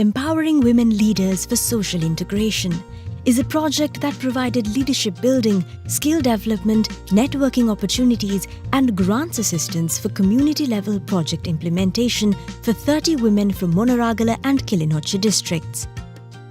Empowering Women Leaders for Social Integration is a project that provided leadership building, skill development, networking opportunities, and grants assistance for community-level project implementation for 30 women from Monaragala and Kilinochchi districts.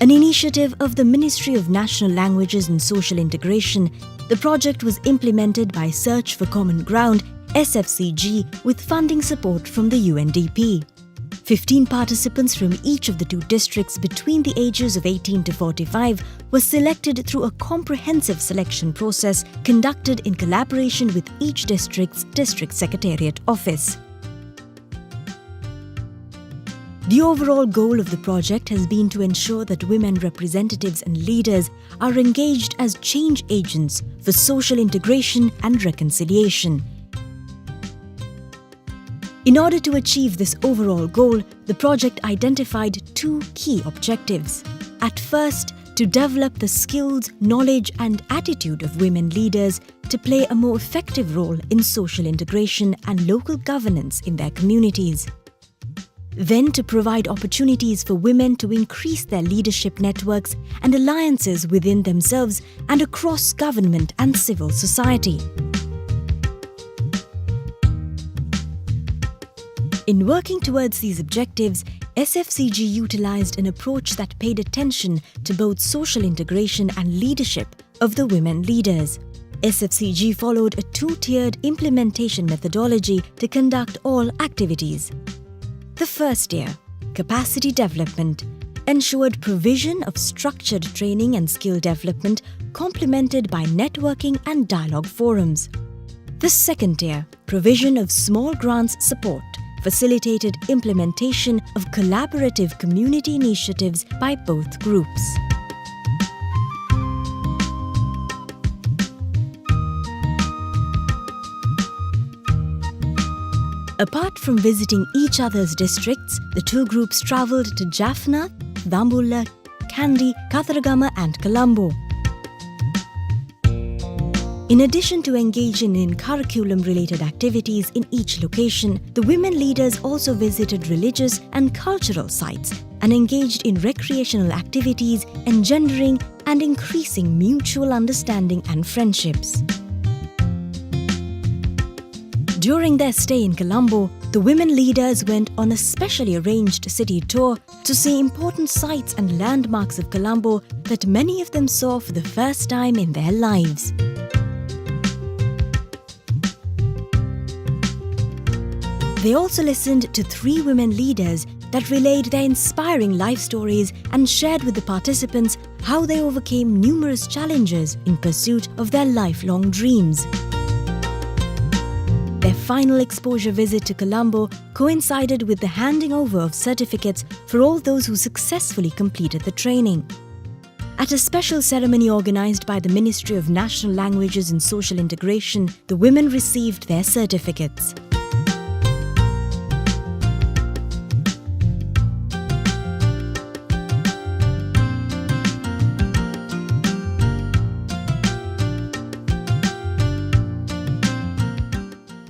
An initiative of the Ministry of National Languages and Social Integration, the project was implemented by Search for Common Ground, SFCG, with funding support from the UNDP. 15 participants from each of the two districts between the ages of 18 to 45 were selected through a comprehensive selection process conducted in collaboration with each district's district secretariat office. The overall goal of the project has been to ensure that women representatives and leaders are engaged as change agents for social integration and reconciliation. In order to achieve this overall goal, the project identified two key objectives. At first, to develop the skills, knowledge, and attitude of women leaders to play a more effective role in social integration and local governance in their communities. Then to provide opportunities for women to increase their leadership networks and alliances within themselves and across government and civil society. In working towards these objectives, SFCG utilized an approach that paid attention to both social integration and leadership of the women leaders. SFCG followed a two-tiered implementation methodology to conduct all activities. The first tier, capacity development, ensured provision of structured training and skill development complemented by networking and dialogue forums. The second tier, provision of small grants support, facilitated implementation of collaborative community initiatives by both groups. Apart from visiting each other's districts, the two groups travelled to Jaffna, Dambulla, Kandy, Katharagama and Colombo. In addition to engaging in curriculum-related activities in each location, the women leaders also visited religious and cultural sites and engaged in recreational activities, engendering and increasing mutual understanding and friendships. During their stay in Colombo, the women leaders went on a specially arranged city tour to see important sites and landmarks of Colombo that many of them saw for the first time in their lives. They also listened to 3 women leaders that relayed their inspiring life stories and shared with the participants how they overcame numerous challenges in pursuit of their lifelong dreams. Their final exposure visit to Colombo coincided with the handing over of certificates for all those who successfully completed the training. At a special ceremony organized by the Ministry of National Languages and Social Integration, the women received their certificates.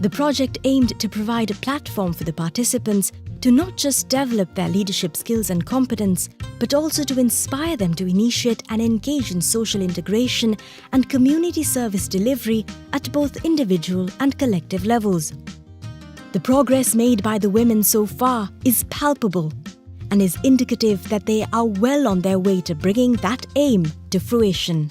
The project aimed to provide a platform for the participants to not just develop their leadership skills and competence, but also to inspire them to initiate and engage in social integration and community service delivery at both individual and collective levels. The progress made by the women so far is palpable and is indicative that they are well on their way to bringing that aim to fruition.